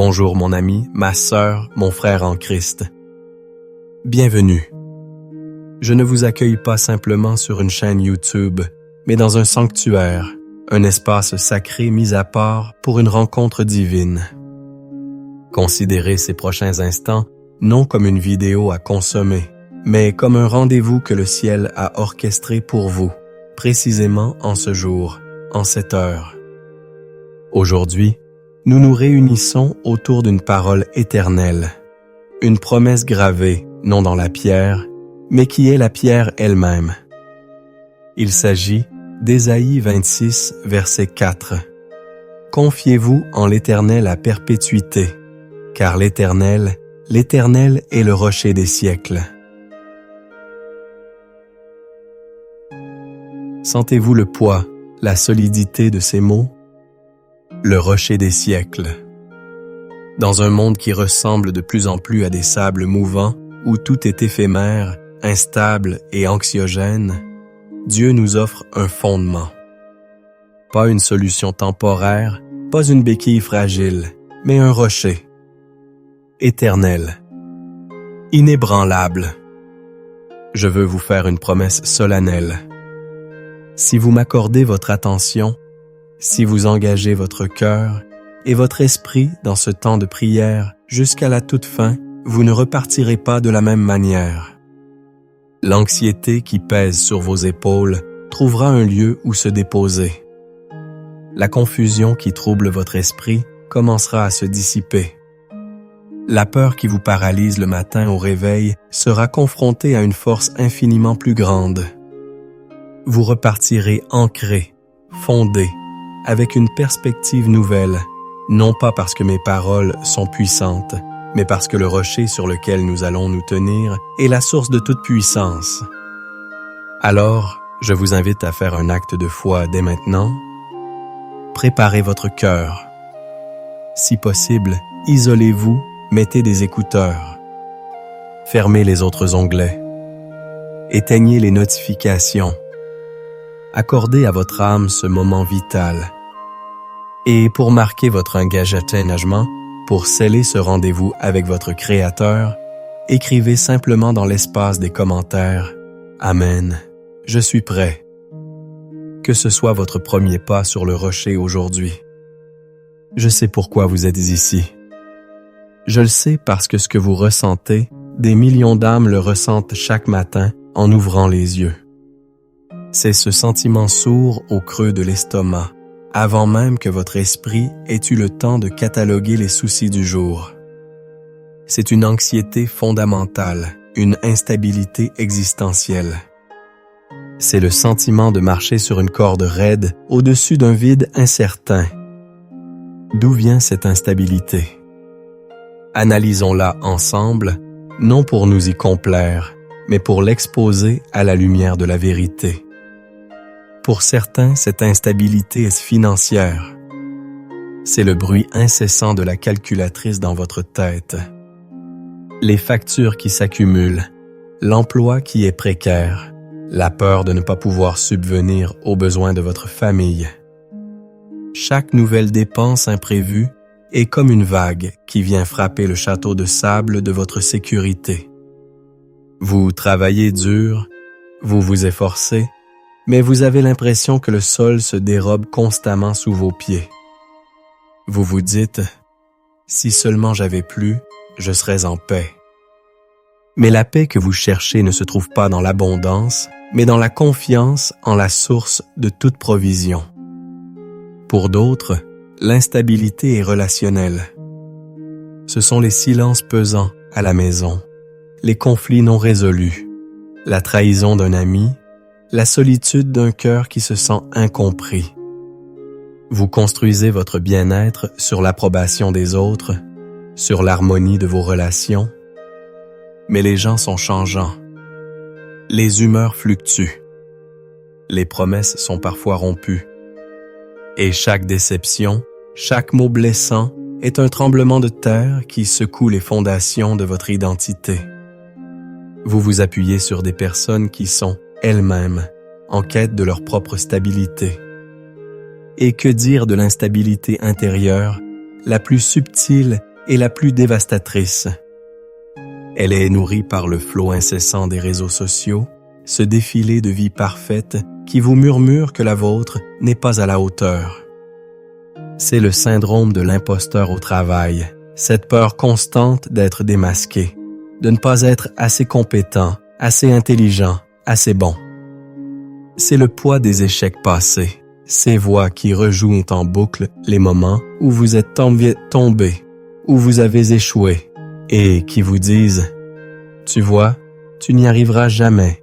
Bonjour mon ami, ma sœur, mon frère en Christ. Bienvenue. Je ne vous accueille pas simplement sur une chaîne YouTube, mais dans un sanctuaire, un espace sacré mis à part pour une rencontre divine. Considérez ces prochains instants non comme une vidéo à consommer, mais comme un rendez-vous que le ciel a orchestré pour vous, précisément en ce jour, en cette heure. Aujourd'hui, nous nous réunissons autour d'une parole éternelle, une promesse gravée, non dans la pierre, mais qui est la pierre elle-même. Il s'agit d'Ésaïe 26, verset 4. « Confiez-vous en l'Éternel à perpétuité, car l'Éternel est le rocher des siècles. » Sentez-vous le poids, la solidité de ces mots? Le rocher des siècles. Dans un monde qui ressemble de plus en plus à des sables mouvants, où tout est éphémère, instable et anxiogène, Dieu nous offre un fondement. Pas une solution temporaire, pas une béquille fragile, mais un rocher. Éternel. Inébranlable. Je veux vous faire une promesse solennelle. Si vous m'accordez votre attention, si vous engagez votre cœur et votre esprit dans ce temps de prière jusqu'à la toute fin, vous ne repartirez pas de la même manière. L'anxiété qui pèse sur vos épaules trouvera un lieu où se déposer. La confusion qui trouble votre esprit commencera à se dissiper. La peur qui vous paralyse le matin au réveil sera confrontée à une force infiniment plus grande. Vous repartirez ancré, fondé, avec une perspective nouvelle, non pas parce que mes paroles sont puissantes, mais parce que le rocher sur lequel nous allons nous tenir est la source de toute puissance. Alors, je vous invite à faire un acte de foi dès maintenant. Préparez votre cœur. Si possible, isolez-vous, mettez des écouteurs. Fermez les autres onglets. Éteignez les notifications. Accordez à votre âme ce moment vital. Et pour marquer votre engagement, pour sceller ce rendez-vous avec votre Créateur, écrivez simplement dans l'espace des commentaires « Amen, je suis prêt ». Que ce soit votre premier pas sur le rocher aujourd'hui. Je sais pourquoi vous êtes ici. Je le sais parce que ce que vous ressentez, des millions d'âmes le ressentent chaque matin en ouvrant les yeux. C'est ce sentiment sourd au creux de l'estomac, avant même que votre esprit ait eu le temps de cataloguer les soucis du jour. C'est une anxiété fondamentale, une instabilité existentielle. C'est le sentiment de marcher sur une corde raide au-dessus d'un vide incertain. D'où vient cette instabilité? Analysons-la ensemble, non pour nous y complaire, mais pour l'exposer à la lumière de la vérité. Pour certains, cette instabilité est financière. C'est le bruit incessant de la calculatrice dans votre tête. Les factures qui s'accumulent, l'emploi qui est précaire, la peur de ne pas pouvoir subvenir aux besoins de votre famille. Chaque nouvelle dépense imprévue est comme une vague qui vient frapper le château de sable de votre sécurité. Vous travaillez dur, vous vous efforcez, mais vous avez l'impression que le sol se dérobe constamment sous vos pieds. Vous vous dites « Si seulement j'avais plu, je serais en paix ». Mais la paix que vous cherchez ne se trouve pas dans l'abondance, mais dans la confiance en la source de toute provision. Pour d'autres, l'instabilité est relationnelle. Ce sont les silences pesants à la maison, les conflits non résolus, la trahison d'un ami, la solitude d'un cœur qui se sent incompris. Vous construisez votre bien-être sur l'approbation des autres, sur l'harmonie de vos relations. Mais les gens sont changeants. Les humeurs fluctuent. Les promesses sont parfois rompues. Et chaque déception, chaque mot blessant est un tremblement de terre qui secoue les fondations de votre identité. Vous vous appuyez sur des personnes qui sont elles-mêmes en quête de leur propre stabilité. Et que dire de l'instabilité intérieure, la plus subtile est la plus dévastatrice. Elle est nourrie par le flot incessant des réseaux sociaux, ce défilé de vie parfaite qui vous murmure que la vôtre n'est pas à la hauteur. C'est le syndrome de l'imposteur au travail, cette peur constante d'être démasqué, de ne pas être assez compétent, assez intelligent, assez bon. C'est le poids des échecs passés, ces voix qui rejouent en boucle les moments où vous êtes tombé, où vous avez échoué, et qui vous disent « Tu vois, tu n'y arriveras jamais ».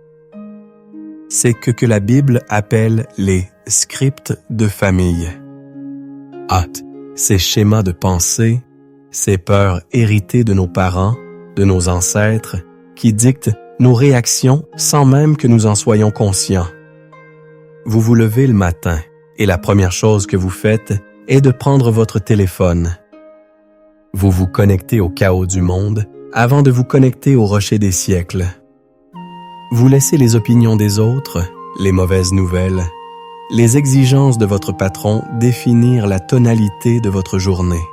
C'est que la Bible appelle les scripts de famille. Ces schémas de pensée, ces peurs héritées de nos parents, de nos ancêtres, qui dictent nos réactions sans même que nous en soyons conscients. Vous vous levez le matin et la première chose que vous faites est de prendre votre téléphone. Vous vous connectez au chaos du monde avant de vous connecter au rocher des siècles. Vous laissez les opinions des autres, les mauvaises nouvelles, les exigences de votre patron définir la tonalité de votre journée.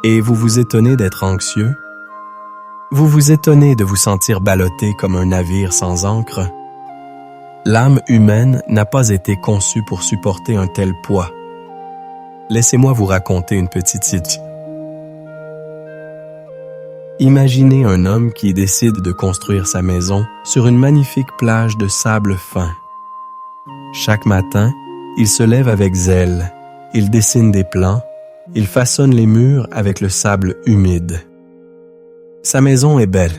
Et vous vous étonnez d'être anxieux? Vous vous étonnez de vous sentir ballotté comme un navire sans ancre? L'âme humaine n'a pas été conçue pour supporter un tel poids. Laissez-moi vous raconter une petite histoire. Imaginez un homme qui décide de construire sa maison sur une magnifique plage de sable fin. Chaque matin, il se lève avec zèle, il dessine des plans, il façonne les murs avec le sable humide. Sa maison est belle.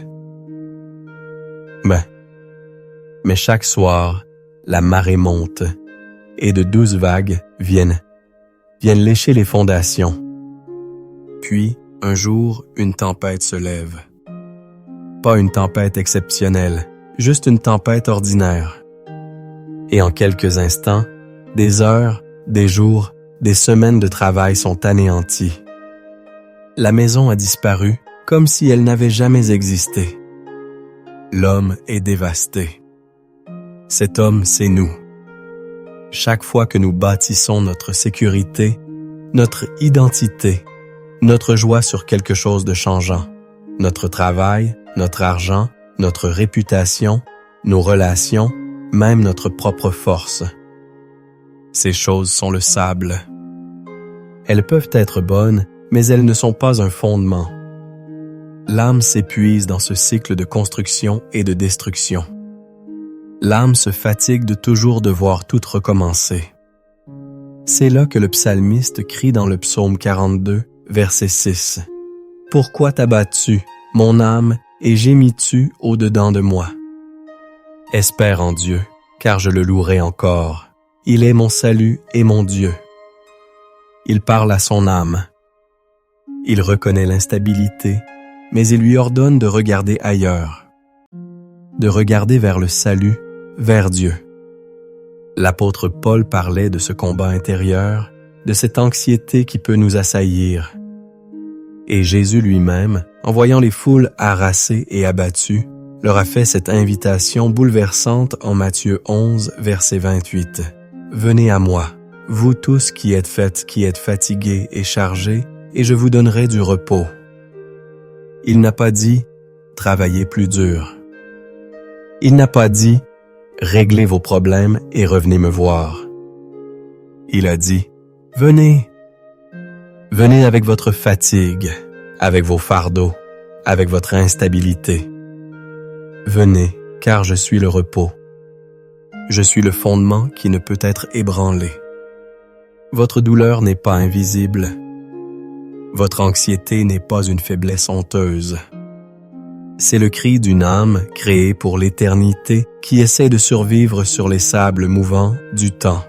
Mais chaque soir, la marée monte et de douces vagues viennent lécher les fondations. Puis, un jour, une tempête se lève. Pas une tempête exceptionnelle, juste une tempête ordinaire. Et en quelques instants, des heures, des jours, des semaines de travail sont anéanties. La maison a disparu comme si elle n'avait jamais existé. L'homme est dévasté. Cet homme, c'est nous. Chaque fois que nous bâtissons notre sécurité, notre identité, notre joie sur quelque chose de changeant, notre travail, notre argent, notre réputation, nos relations, même notre propre force. Ces choses sont le sable. Elles peuvent être bonnes, mais elles ne sont pas un fondement. L'âme s'épuise dans ce cycle de construction et de destruction. L'âme se fatigue de toujours devoir tout recommencer. C'est là que le psalmiste crie dans le psaume 42, verset 6. « Pourquoi t'abattu, mon âme, et gémis-tu au-dedans de moi? Espère en Dieu, car je le louerai encore. Il est mon salut et mon Dieu. » Il parle à son âme. Il reconnaît l'instabilité, mais il lui ordonne de regarder ailleurs, de regarder vers le salut, vers Dieu. L'apôtre Paul parlait de ce combat intérieur, de cette anxiété qui peut nous assaillir. Et Jésus lui-même, en voyant les foules harassées et abattues, leur a fait cette invitation bouleversante en Matthieu 11, verset 28. « Venez à moi, vous tous qui êtes fatigués et chargés, et je vous donnerai du repos. » Il n'a pas dit « travaillez plus dur ». Il n'a pas dit « réglez vos problèmes et revenez me voir ». Il a dit « venez ». Venez avec votre fatigue, avec vos fardeaux, avec votre instabilité. Venez, car je suis le repos. Je suis le fondement qui ne peut être ébranlé. Votre douleur n'est pas invisible. Votre anxiété n'est pas une faiblesse honteuse. C'est le cri d'une âme créée pour l'éternité qui essaie de survivre sur les sables mouvants du temps.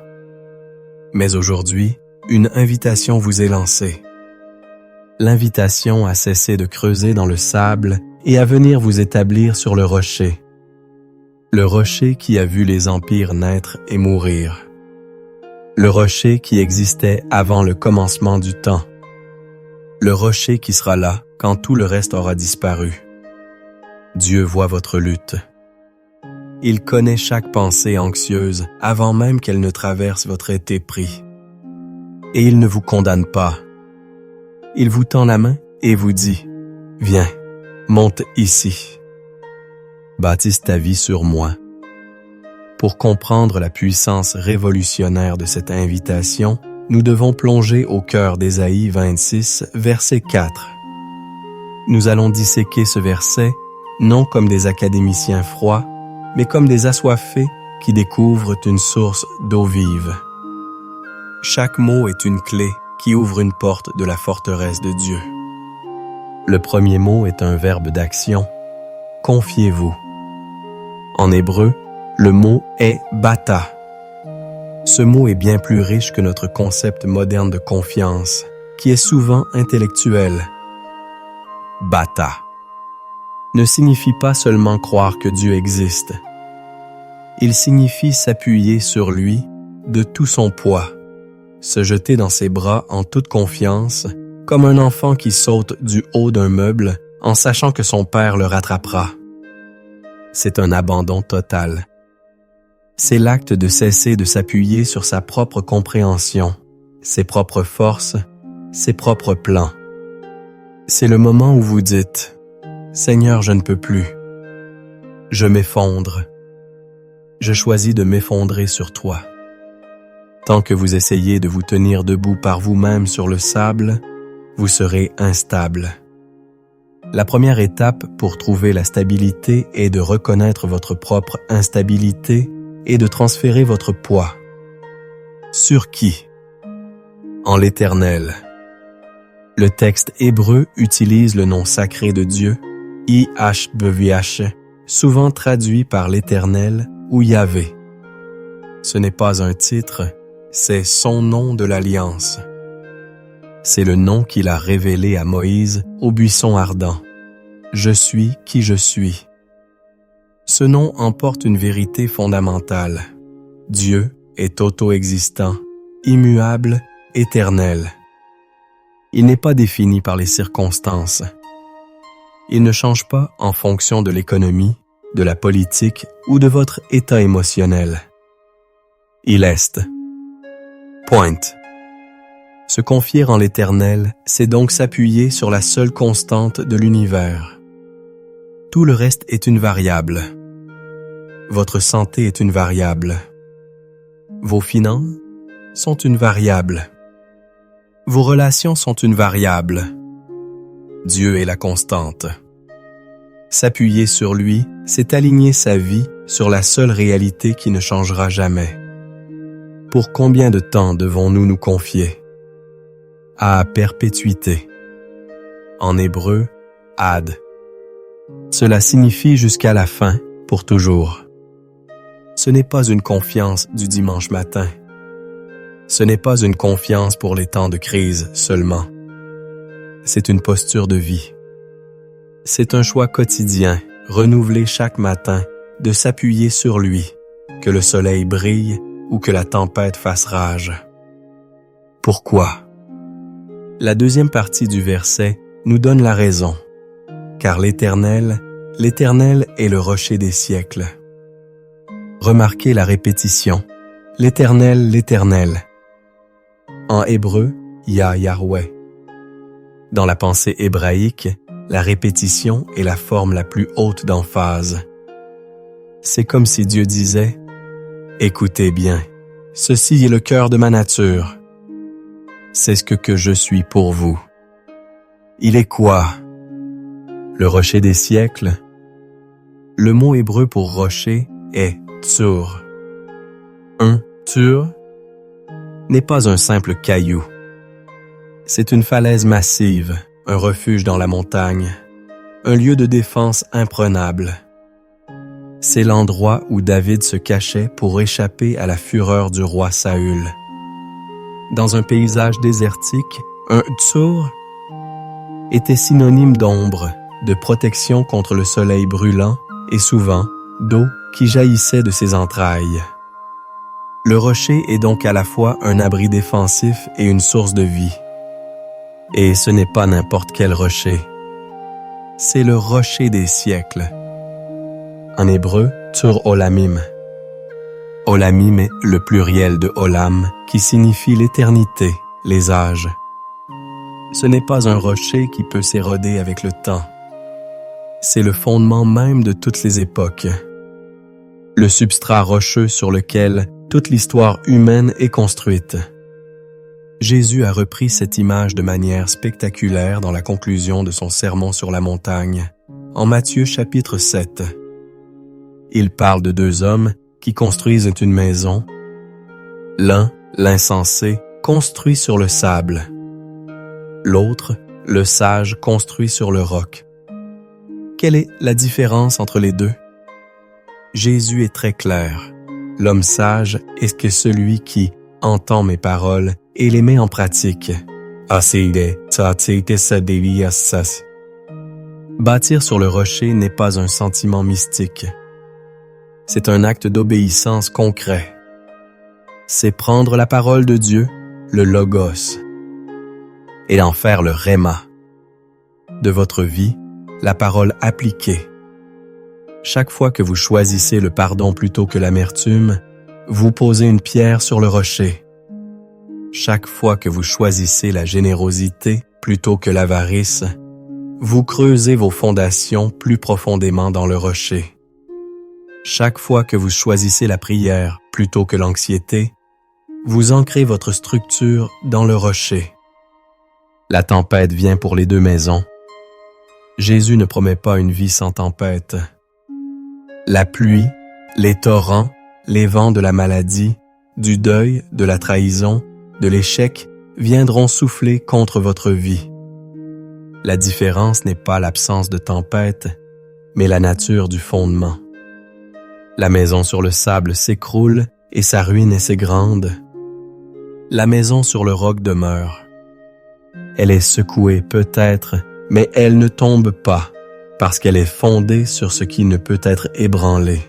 Mais aujourd'hui, une invitation vous est lancée. L'invitation à cesser de creuser dans le sable et à venir vous établir sur le rocher. Le rocher qui a vu les empires naître et mourir. Le rocher qui existait avant le commencement du temps. Le rocher qui sera là quand tout le reste aura disparu. Dieu voit votre lutte. Il connaît chaque pensée anxieuse avant même qu'elle ne traverse votre été pris. Et il ne vous condamne pas. Il vous tend la main et vous dit « Viens, monte ici. Bâtisse ta vie sur moi. » Pour comprendre la puissance révolutionnaire de cette invitation, nous devons plonger au cœur d'Ésaïe 26, verset 4. Nous allons disséquer ce verset, non comme des académiciens froids, mais comme des assoiffés qui découvrent une source d'eau vive. Chaque mot est une clé qui ouvre une porte de la forteresse de Dieu. Le premier mot est un verbe d'action. Confiez-vous. En hébreu, le mot est « bata ». Ce mot est bien plus riche que notre concept moderne de confiance, qui est souvent intellectuel. Bata ne signifie pas seulement croire que Dieu existe. Il signifie s'appuyer sur lui de tout son poids, se jeter dans ses bras en toute confiance, comme un enfant qui saute du haut d'un meuble en sachant que son père le rattrapera. C'est un abandon total. C'est l'acte de cesser de s'appuyer sur sa propre compréhension, ses propres forces, ses propres plans. C'est le moment où vous dites « Seigneur, je ne peux plus. Je m'effondre. Je choisis de m'effondrer sur toi. » Tant que vous essayez de vous tenir debout par vous-même sur le sable, vous serez instable. La première étape pour trouver la stabilité est de reconnaître votre propre instabilité et de transférer votre poids. Sur qui? En l'Éternel. Le texte hébreu utilise le nom sacré de Dieu, IHBVH, souvent traduit par l'Éternel ou Yahvé. Ce n'est pas un titre, c'est son nom de l'Alliance. C'est le nom qu'il a révélé à Moïse au buisson ardent. Je suis qui je suis. Ce nom emporte une vérité fondamentale. Dieu est auto-existant, immuable, éternel. Il n'est pas défini par les circonstances. Il ne change pas en fonction de l'économie, de la politique ou de votre état émotionnel. Il est. Point. Se confier en l'Éternel, c'est donc s'appuyer sur la seule constante de l'univers. Tout le reste est une variable. Votre santé est une variable. Vos finances sont une variable. Vos relations sont une variable. Dieu est la constante. S'appuyer sur lui, c'est aligner sa vie sur la seule réalité qui ne changera jamais. Pour combien de temps devons-nous nous confier? À perpétuité. En hébreu, ad. Cela signifie jusqu'à la fin, pour toujours. Ce n'est pas une confiance du dimanche matin. Ce n'est pas une confiance pour les temps de crise seulement. C'est une posture de vie. C'est un choix quotidien, renouvelé chaque matin, de s'appuyer sur lui, que le soleil brille ou que la tempête fasse rage. Pourquoi? La deuxième partie du verset nous donne la raison. Car l'Éternel est le rocher des siècles. Remarquez la répétition. L'Éternel, l'Éternel. En hébreu, Yahweh. Dans la pensée hébraïque, la répétition est la forme la plus haute d'emphase. C'est comme si Dieu disait « Écoutez bien, ceci est le cœur de ma nature. C'est ce que je suis pour vous. » Il est quoi? Le rocher des siècles? Le mot hébreu pour rocher est tsur. Un tsur n'est pas un simple caillou. C'est une falaise massive, un refuge dans la montagne, un lieu de défense imprenable. C'est l'endroit où David se cachait pour échapper à la fureur du roi Saül. Dans un paysage désertique, un tsur était synonyme d'ombre, de protection contre le soleil brûlant et souvent d'eau qui jaillissait de ses entrailles. Le rocher est donc à la fois un abri défensif et une source de vie. Et ce n'est pas n'importe quel rocher. C'est le rocher des siècles. En hébreu, Tur Olamim. Olamim est le pluriel de Olam qui signifie l'éternité, les âges. ce n'est pas un rocher qui peut s'éroder avec le temps. C'est le fondement même de toutes les époques. Le substrat rocheux sur lequel toute l'histoire humaine est construite. Jésus a repris cette image de manière spectaculaire dans la conclusion de son sermon sur la montagne, en Matthieu chapitre 7. Il parle de deux hommes qui construisent une maison. L'un, l'insensé, construit sur le sable. L'autre, le sage, construit sur le roc. Quelle est la différence entre les deux? Jésus est très clair. L'homme sage est que celui qui entend mes paroles et les met en pratique. Bâtir sur le rocher n'est pas un sentiment mystique. C'est un acte d'obéissance concret. C'est prendre la parole de Dieu, le logos, et en faire le rhéma. De votre vie, la parole appliquée. Chaque fois que vous choisissez le pardon plutôt que l'amertume, vous posez une pierre sur le rocher. Chaque fois que vous choisissez la générosité plutôt que l'avarice, vous creusez vos fondations plus profondément dans le rocher. Chaque fois que vous choisissez la prière plutôt que l'anxiété, vous ancrez votre structure dans le rocher. La tempête vient pour les deux maisons. Jésus ne promet pas une vie sans tempête. La pluie, les torrents, les vents de la maladie, du deuil, de la trahison, de l'échec viendront souffler contre votre vie. La différence n'est pas l'absence de tempête, mais la nature du fondement. La maison sur le sable s'écroule et sa ruine est si grande. La maison sur le roc demeure. Elle est secouée peut-être, mais elle ne tombe pas, parce qu'elle est fondée sur ce qui ne peut être ébranlé.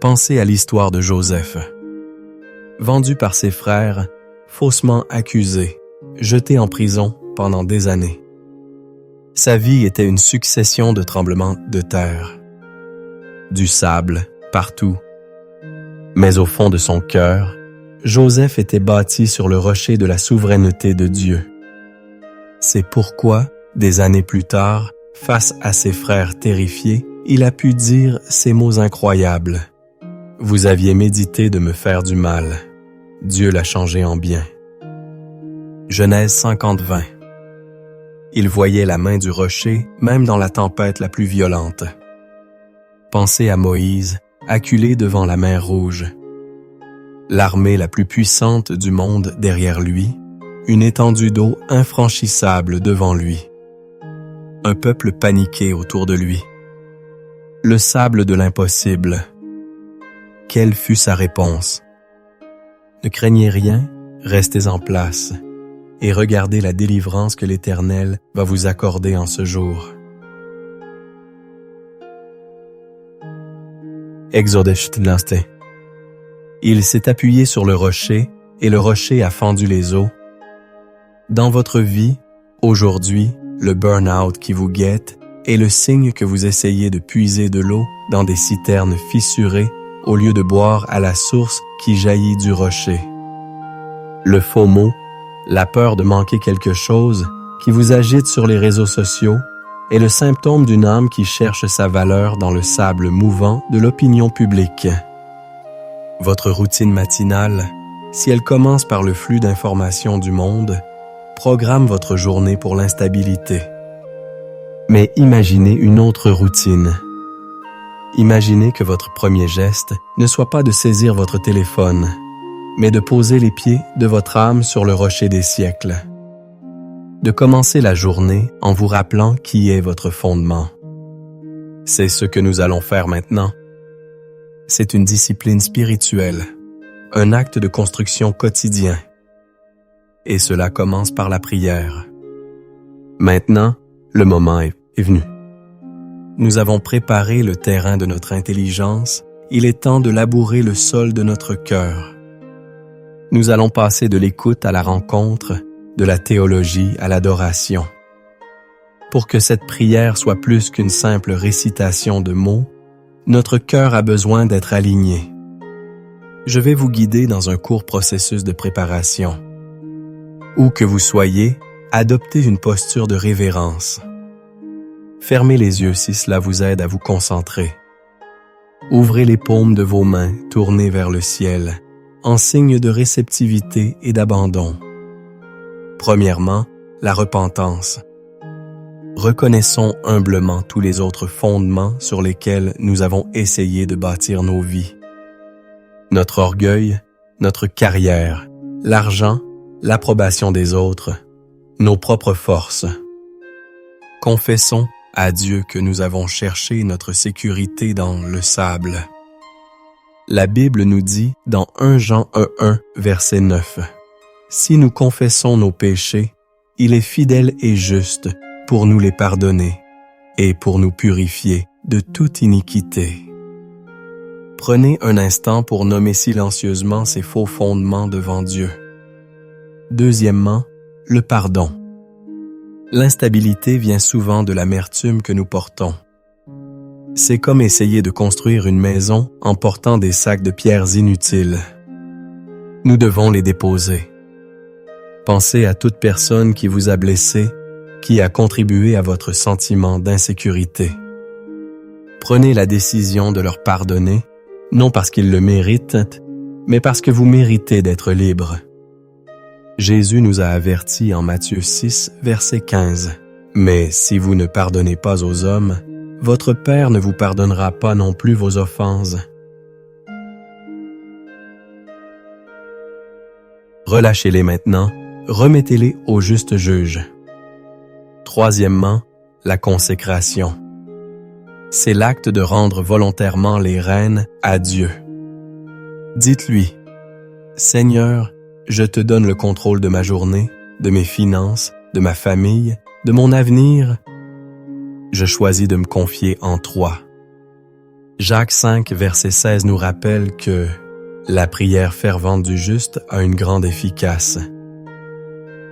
Pensez à l'histoire de Joseph. Vendu par ses frères, faussement accusé, jeté en prison pendant des années. Sa vie était une succession de tremblements de terre. Du sable, partout. Mais au fond de son cœur, Joseph était bâti sur le rocher de la souveraineté de Dieu. C'est pourquoi, des années plus tard, face à ses frères terrifiés, il a pu dire ces mots incroyables. « Vous aviez médité de me faire du mal. Dieu l'a changé en bien. » Genèse 50:20. Il voyait la main du rocher, même dans la tempête la plus violente. Pensez à Moïse, acculé devant la mer Rouge. L'armée la plus puissante du monde derrière lui, une étendue d'eau infranchissable devant lui. Un peuple paniqué autour de lui. Le sable de l'impossible. Quelle fut sa réponse? Ne craignez rien, restez en place, et regardez la délivrance que l'Éternel va vous accorder en ce jour. Exode 17. Il s'est appuyé sur le rocher, et le rocher a fendu les eaux. Dans votre vie, aujourd'hui, le burn-out qui vous guette est le signe que vous essayez de puiser de l'eau dans des citernes fissurées au lieu de boire à la source qui jaillit du rocher. Le FOMO, la peur de manquer quelque chose, qui vous agite sur les réseaux sociaux, est le symptôme d'une âme qui cherche sa valeur dans le sable mouvant de l'opinion publique. Votre routine matinale, si elle commence par le flux d'informations du monde, programme votre journée pour l'instabilité. Mais imaginez une autre routine. Imaginez que votre premier geste ne soit pas de saisir votre téléphone, mais de poser les pieds de votre âme sur le rocher des siècles. De commencer la journée en vous rappelant qui est votre fondement. C'est ce que nous allons faire maintenant. C'est une discipline spirituelle, un acte de construction quotidien. Et cela commence par la prière. Maintenant, le moment est venu. Nous avons préparé le terrain de notre intelligence, il est temps de labourer le sol de notre cœur. Nous allons passer de l'écoute à la rencontre, de la théologie à l'adoration. Pour que cette prière soit plus qu'une simple récitation de mots, notre cœur a besoin d'être aligné. Je vais vous guider dans un court processus de préparation. Où que vous soyez, adoptez une posture de révérence. Fermez les yeux si cela vous aide à vous concentrer. Ouvrez les paumes de vos mains tournées vers le ciel, en signe de réceptivité et d'abandon. Premièrement, la repentance. Reconnaissons humblement tous les autres fondements sur lesquels nous avons essayé de bâtir nos vies. Notre orgueil, notre carrière, l'argent, l'approbation des autres, nos propres forces. Confessons à Dieu que nous avons cherché notre sécurité dans le sable. La Bible nous dit dans 1 Jean 1, verset 9, « Si nous confessons nos péchés, il est fidèle et juste pour nous les pardonner et pour nous purifier de toute iniquité. » Prenez un instant pour nommer silencieusement ces faux fondements devant Dieu. Deuxièmement, le pardon. L'instabilité vient souvent de l'amertume que nous portons. C'est comme essayer de construire une maison en portant des sacs de pierres inutiles. Nous devons les déposer. Pensez à toute personne qui vous a blessé, qui a contribué à votre sentiment d'insécurité. Prenez la décision de leur pardonner, non parce qu'ils le méritent, mais parce que vous méritez d'être libre. Jésus nous a avertis en Matthieu 6, verset 15. « Mais si vous ne pardonnez pas aux hommes, votre Père ne vous pardonnera pas non plus vos offenses. » Relâchez-les maintenant, remettez-les au juste juge. Troisièmement, la consécration. C'est l'acte de rendre volontairement les rênes à Dieu. Dites-lui, « Seigneur, je te donne le contrôle de ma journée, de mes finances, de ma famille, de mon avenir. Je choisis de me confier en toi. » Jacques 5, verset 16 nous rappelle que la prière fervente du juste a une grande efficace.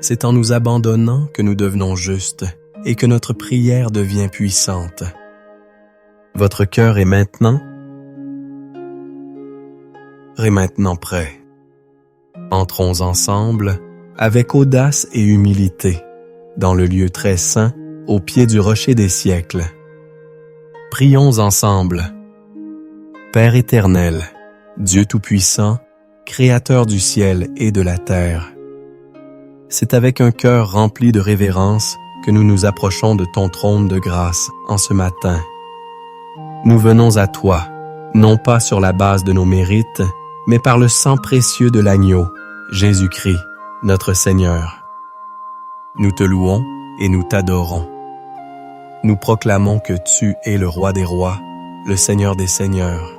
C'est en nous abandonnant que nous devenons justes et que notre prière devient puissante. Votre cœur est maintenant prêt. Entrons ensemble, avec audace et humilité, dans le lieu très saint, au pied du rocher des siècles. Prions ensemble. Père éternel, Dieu tout-puissant, Créateur du ciel et de la terre, c'est avec un cœur rempli de révérence que nous nous approchons de ton trône de grâce en ce matin. Nous venons à toi, non pas sur la base de nos mérites, mais par le sang précieux de l'agneau, Jésus-Christ, notre Seigneur. Nous te louons et nous t'adorons. Nous proclamons que tu es le Roi des rois, le Seigneur des seigneurs.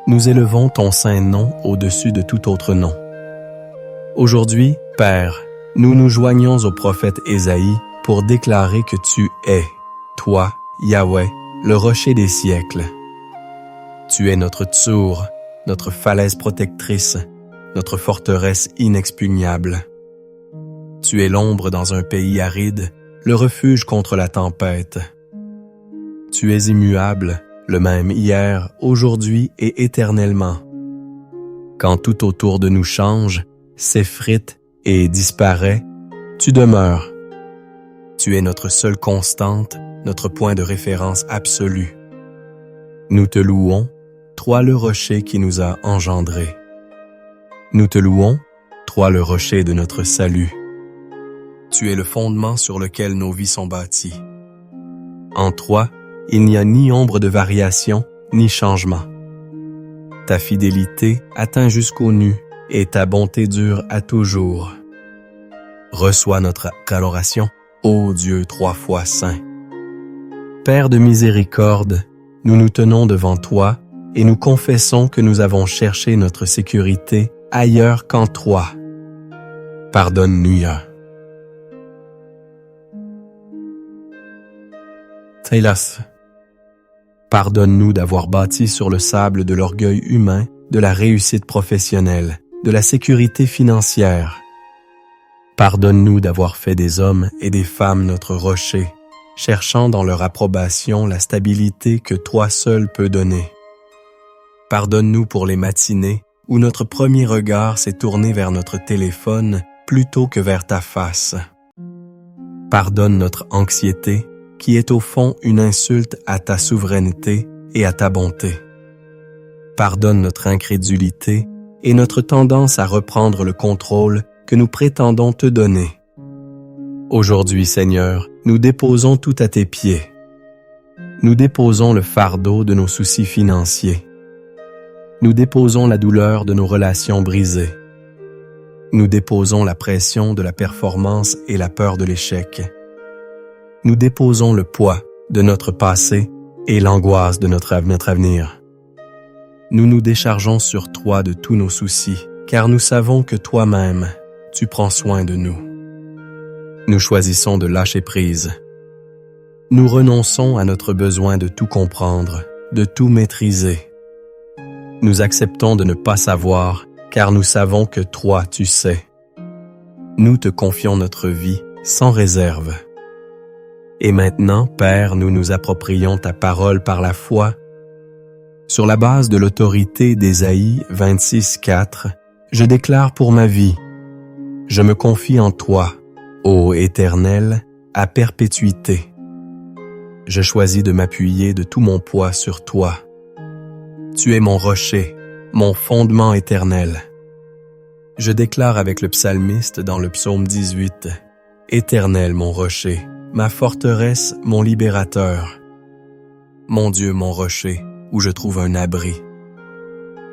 Nous élevons ton saint nom au-dessus de tout autre nom. Aujourd'hui, Père, nous nous joignons au prophète Ésaïe pour déclarer que tu es, toi, Yahweh, le rocher des siècles. Tu es notre Tsour, notre falaise protectrice, notre forteresse inexpugnable. Tu es l'ombre dans un pays aride, le refuge contre la tempête. Tu es immuable, le même hier, aujourd'hui et éternellement. Quand tout autour de nous change, s'effrite et disparaît, tu demeures. Tu es notre seule constante, notre point de référence absolu. Nous te louons, toi le rocher qui nous a engendrés. Nous te louons, toi le rocher de notre salut. Tu es le fondement sur lequel nos vies sont bâties. En toi, il n'y a ni ombre de variation, ni changement. Ta fidélité atteint jusqu'aux nues et ta bonté dure à toujours. Reçois notre adoration, ô Dieu 3 fois saint. Père de miséricorde, nous nous tenons devant toi et nous confessons que nous avons cherché notre sécurité ailleurs qu'en toi. Pardonne-nous. Teilas. Pardonne-nous d'avoir bâti sur le sable de l'orgueil humain, de la réussite professionnelle, de la sécurité financière. Pardonne-nous d'avoir fait des hommes et des femmes notre rocher, cherchant dans leur approbation la stabilité que toi seul peux donner. Pardonne-nous pour les matinées où notre premier regard s'est tourné vers notre téléphone plutôt que vers ta face. Pardonne notre anxiété, qui est au fond une insulte à ta souveraineté et à ta bonté. Pardonne notre incrédulité et notre tendance à reprendre le contrôle que nous prétendons te donner. Aujourd'hui, Seigneur, nous déposons tout à tes pieds. Nous déposons le fardeau de nos soucis financiers. Nous déposons la douleur de nos relations brisées. Nous déposons la pression de la performance et la peur de l'échec. Nous déposons le poids de notre passé et l'angoisse de notre avenir. Nous nous déchargeons sur toi de tous nos soucis, car nous savons que toi-même, tu prends soin de nous. Nous choisissons de lâcher prise. Nous renonçons à notre besoin de tout comprendre, de tout maîtriser. Nous acceptons de ne pas savoir, car nous savons que toi, tu sais. Nous te confions notre vie sans réserve. Et maintenant, Père, nous nous approprions ta parole par la foi. Sur la base de l'autorité d'Ésaïe 26:4, je déclare pour ma vie: je me confie en toi, ô Éternel, à perpétuité. Je choisis de m'appuyer de tout mon poids sur toi. Tu es mon rocher, mon fondement éternel. Je déclare avec le psalmiste dans le psaume 18, « Éternel mon rocher, ma forteresse, mon libérateur. Mon Dieu, mon rocher, où je trouve un abri.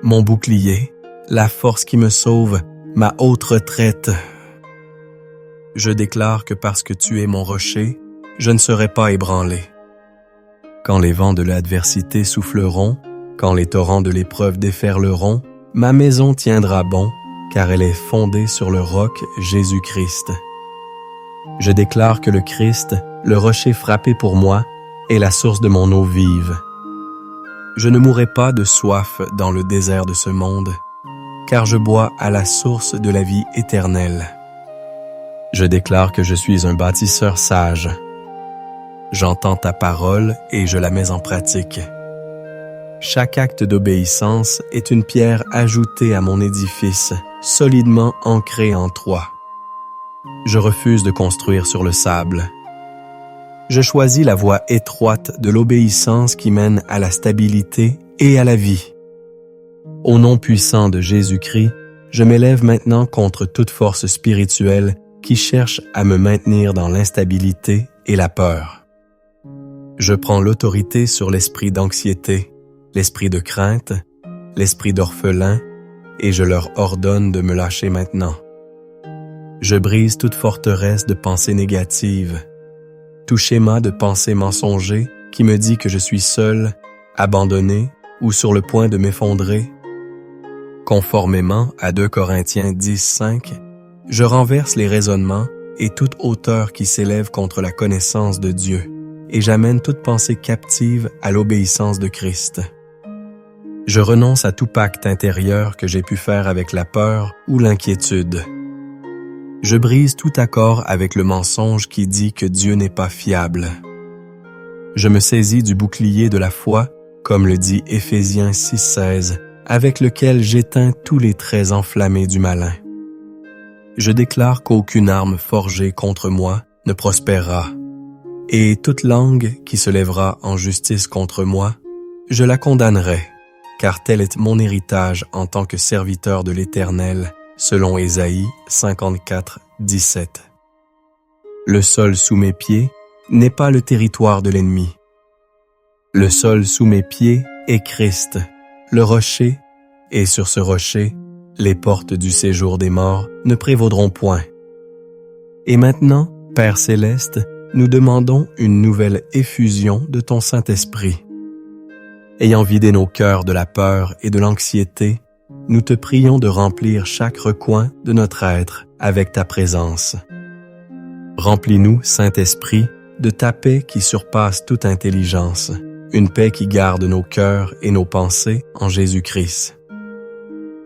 Mon bouclier, la force qui me sauve, ma haute retraite. Je déclare que parce que tu es mon rocher, je ne serai pas ébranlé. Quand les vents de l'adversité souffleront, quand les torrents de l'épreuve déferleront, ma maison tiendra bon, car elle est fondée sur le roc Jésus-Christ. Je déclare que le Christ, le rocher frappé pour moi, est la source de mon eau vive. Je ne mourrai pas de soif dans le désert de ce monde, car je bois à la source de la vie éternelle. Je déclare que je suis un bâtisseur sage. J'entends ta parole et je la mets en pratique. Chaque acte d'obéissance est une pierre ajoutée à mon édifice, solidement ancré en toi. Je refuse de construire sur le sable. Je choisis la voie étroite de l'obéissance qui mène à la stabilité et à la vie. Au nom puissant de Jésus-Christ, je m'élève maintenant contre toute force spirituelle qui cherche à me maintenir dans l'instabilité et la peur. Je prends l'autorité sur l'esprit d'anxiété, l'esprit de crainte, l'esprit d'orphelin, et je leur ordonne de me lâcher maintenant. Je brise toute forteresse de pensées négatives, tout schéma de pensée mensonger qui me dit que je suis seul, abandonné ou sur le point de m'effondrer. Conformément à 2 Corinthiens 10:5, je renverse les raisonnements et toute hauteur qui s'élève contre la connaissance de Dieu, et j'amène toute pensée captive à l'obéissance de Christ. Je renonce à tout pacte intérieur que j'ai pu faire avec la peur ou l'inquiétude. Je brise tout accord avec le mensonge qui dit que Dieu n'est pas fiable. Je me saisis du bouclier de la foi, comme le dit Éphésiens 6:16, avec lequel j'éteins tous les traits enflammés du malin. Je déclare qu'aucune arme forgée contre moi ne prospérera, et toute langue qui se lèvera en justice contre moi, je la condamnerai, car tel est mon héritage en tant que serviteur de l'Éternel, selon Ésaïe 54:17. Le sol sous mes pieds n'est pas le territoire de l'ennemi. Le sol sous mes pieds est Christ, le rocher, et sur ce rocher, les portes du séjour des morts ne prévaudront point. Et maintenant, Père céleste, nous demandons une nouvelle effusion de ton Saint-Esprit. Ayant vidé nos cœurs de la peur et de l'anxiété, nous te prions de remplir chaque recoin de notre être avec ta présence. Remplis-nous, Saint-Esprit, de ta paix qui surpasse toute intelligence, une paix qui garde nos cœurs et nos pensées en Jésus-Christ.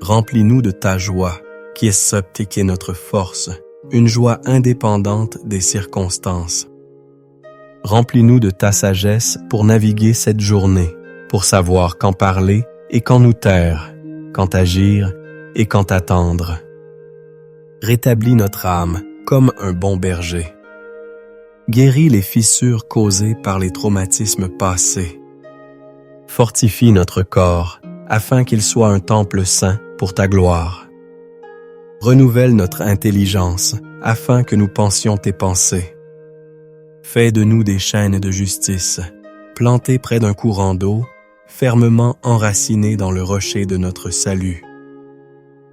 Remplis-nous de ta joie, qui est sotte qui est notre force, une joie indépendante des circonstances. Remplis-nous de ta sagesse pour naviguer cette journée, pour savoir quand parler et quand nous taire, quand agir et quand attendre. Rétablis notre âme comme un bon berger. Guéris les fissures causées par les traumatismes passés. Fortifie notre corps afin qu'il soit un temple saint pour ta gloire. Renouvelle notre intelligence afin que nous pensions tes pensées. Fais de nous des chaînes de justice, plantés près d'un courant d'eau, fermement enracinés dans le rocher de notre salut.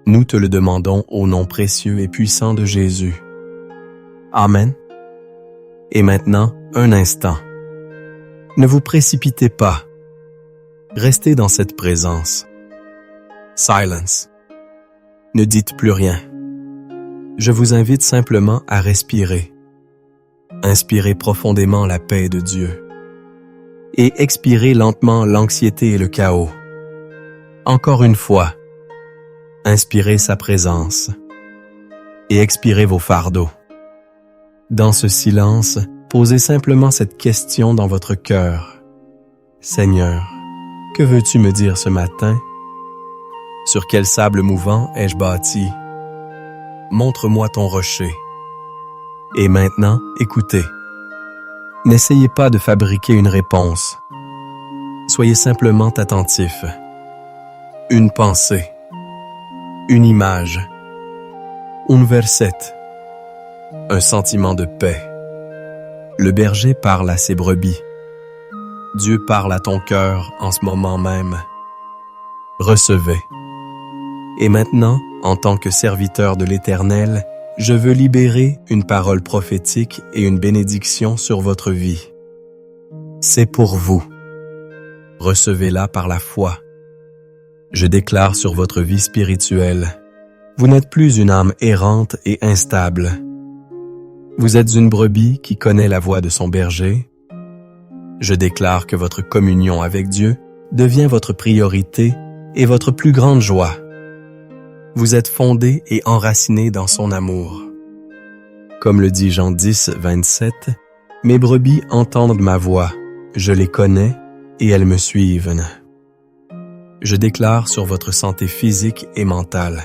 Nous te le demandons au nom précieux et puissant de Jésus. Amen. Et maintenant, un instant. Ne vous précipitez pas. Restez dans cette présence. Silence. Ne dites plus rien. Je vous invite simplement à respirer. Inspirez profondément la paix de Dieu. Et expirez lentement l'anxiété et le chaos. Encore une fois, inspirez sa présence. Et expirez vos fardeaux. Dans ce silence, posez simplement cette question dans votre cœur. Seigneur, que veux-tu me dire ce matin? Sur quel sable mouvant ai-je bâti? Montre-moi ton rocher. Et maintenant, écoutez. N'essayez pas de fabriquer une réponse. Soyez simplement attentif. Une pensée. Une image. Un verset. Un sentiment de paix. Le berger parle à ses brebis. Dieu parle à ton cœur en ce moment même. Recevez. Et maintenant, en tant que serviteur de l'Éternel, je veux libérer une parole prophétique et une bénédiction sur votre vie. C'est pour vous. Recevez-la par la foi. Je déclare sur votre vie spirituelle, vous n'êtes plus une âme errante et instable. Vous êtes une brebis qui connaît la voix de son berger. Je déclare que votre communion avec Dieu devient votre priorité et votre plus grande joie. Vous êtes fondé et enraciné dans son amour. Comme le dit Jean 10, 27, « Mes brebis entendent ma voix, je les connais et elles me suivent. » Je déclare sur votre santé physique et mentale.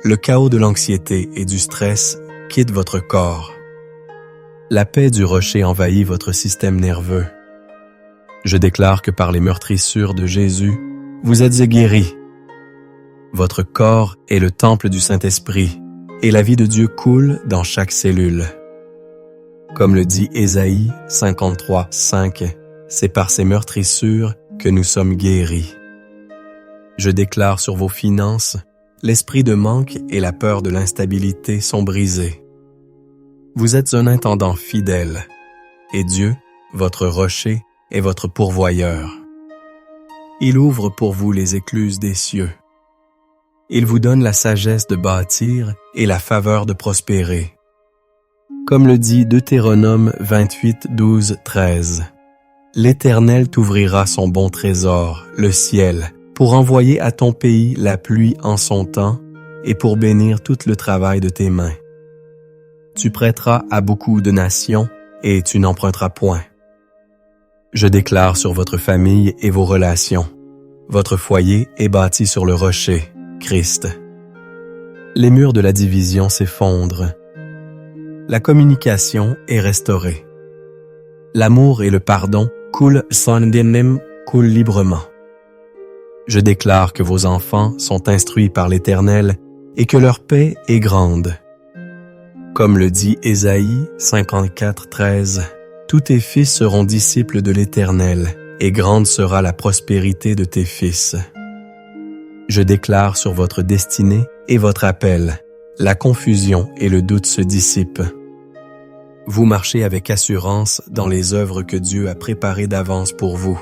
Le chaos de l'anxiété et du stress quitte votre corps. La paix du rocher envahit votre système nerveux. Je déclare que par les meurtrissures de Jésus, vous êtes guéris. Votre corps est le temple du Saint-Esprit, et la vie de Dieu coule dans chaque cellule. Comme le dit Ésaïe 53, 5, c'est par ces meurtrissures que nous sommes guéris. Je déclare sur vos finances, l'esprit de manque et la peur de l'instabilité sont brisés. Vous êtes un intendant fidèle, et Dieu, votre rocher, est votre pourvoyeur. Il ouvre pour vous les écluses des cieux. Il vous donne la sagesse de bâtir et la faveur de prospérer. Comme le dit Deutéronome 28, 12, 13. L'Éternel t'ouvrira son bon trésor, le ciel, pour envoyer à ton pays la pluie en son temps et pour bénir tout le travail de tes mains. Tu prêteras à beaucoup de nations et tu n'emprunteras point. Je déclare sur votre famille et vos relations. Votre foyer est bâti sur le rocher, Christ. Les murs de la division s'effondrent. La communication est restaurée. L'amour et le pardon coulent librement. Je déclare que vos enfants sont instruits par l'Éternel et que leur paix est grande. Comme le dit Ésaïe 54, 13, tous tes fils seront disciples de l'Éternel, et grande sera la prospérité de tes fils. Je déclare sur votre destinée et votre appel, la confusion et le doute se dissipent. Vous marchez avec assurance dans les œuvres que Dieu a préparées d'avance pour vous.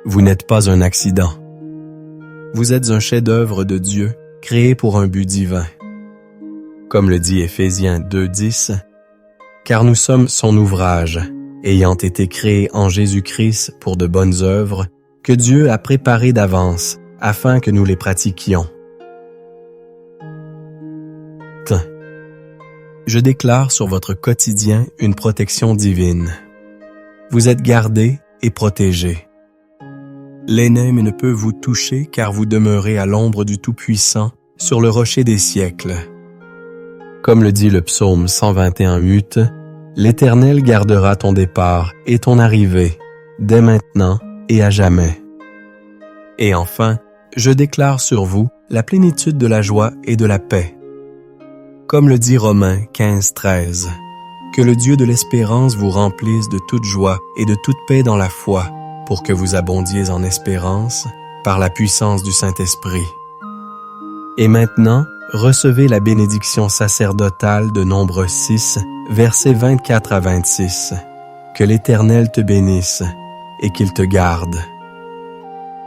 Vous n'êtes pas un accident. Vous êtes un chef-d'œuvre de Dieu, créé pour un but divin. Comme le dit Éphésiens 2:10, « Car nous sommes son ouvrage, ayant été créés en Jésus-Christ pour de bonnes œuvres, que Dieu a préparées d'avance, afin que nous les pratiquions. » Je déclare sur votre quotidien une protection divine. Vous êtes gardés et protégés. L'ennemi ne peut vous toucher car vous demeurez à l'ombre du Tout-Puissant sur le rocher des siècles. Comme le dit le psaume 121:8, L'Éternel gardera ton départ et ton arrivée, dès maintenant et à jamais. Et enfin, je déclare sur vous la plénitude de la joie et de la paix. Comme le dit Romains 15:13, que le Dieu de l'espérance vous remplisse de toute joie et de toute paix dans la foi, pour que vous abondiez en espérance par la puissance du Saint-Esprit. Et maintenant, recevez la bénédiction sacerdotale de Nombre 6, versets 24 à 26. Que l'Éternel te bénisse et qu'il te garde.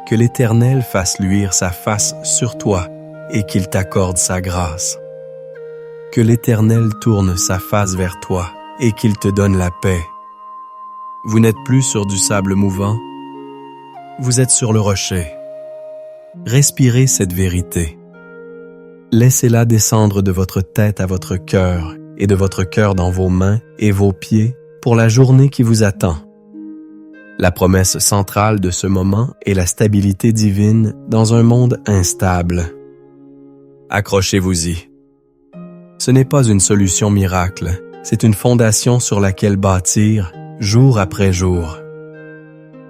Que l'Éternel fasse luire sa face sur toi et qu'il t'accorde sa grâce. Que l'Éternel tourne sa face vers toi et qu'il te donne la paix. Vous n'êtes plus sur du sable mouvant, vous êtes sur le rocher. Respirez cette vérité. Laissez-la descendre de votre tête à votre cœur et de votre cœur dans vos mains et vos pieds pour la journée qui vous attend. La promesse centrale de ce moment est la stabilité divine dans un monde instable. Accrochez-vous-y. Ce n'est pas une solution miracle, c'est une fondation sur laquelle bâtir jour après jour.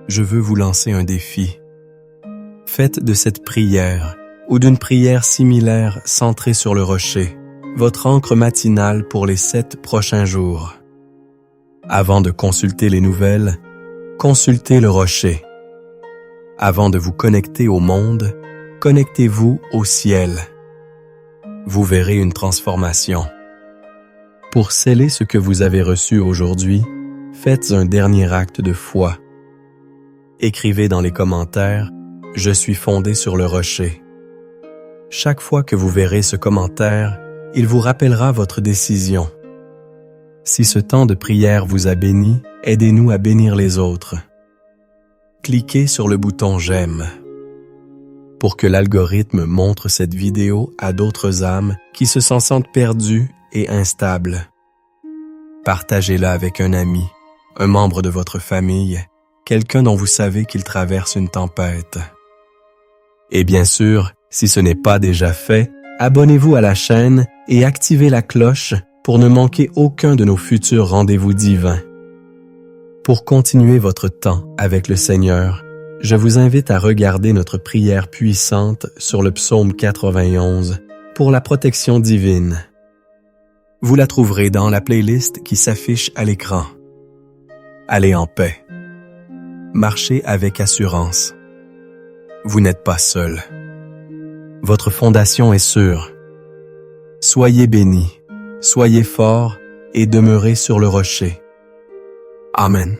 Je veux vous lancer un défi. Faites de cette prière ou d'une prière similaire centrée sur le rocher votre ancre matinale pour les 7 prochains jours. Avant de consulter les nouvelles, consultez le rocher. Avant de vous connecter au monde, connectez-vous au ciel. Vous verrez une transformation. Pour sceller ce que vous avez reçu aujourd'hui, faites un dernier acte de foi. Écrivez dans les commentaires « Je suis fondé sur le rocher ». Chaque fois que vous verrez ce commentaire, il vous rappellera votre décision. Si ce temps de prière vous a béni, aidez-nous à bénir les autres. Cliquez sur le bouton « J'aime » pour que l'algorithme montre cette vidéo à d'autres âmes qui se sentent perdues et instables. Partagez-la avec un ami, un membre de votre famille, quelqu'un dont vous savez qu'il traverse une tempête. Et bien sûr, si ce n'est pas déjà fait, abonnez-vous à la chaîne et activez la cloche pour ne manquer aucun de nos futurs rendez-vous divins. Pour continuer votre temps avec le Seigneur, je vous invite à regarder notre prière puissante sur le psaume 91 pour la protection divine. Vous la trouverez dans la playlist qui s'affiche à l'écran. Allez en paix. Marchez avec assurance. Vous n'êtes pas seul. Votre fondation est sûre. Soyez bénis, soyez forts et demeurez sur le rocher. Amen.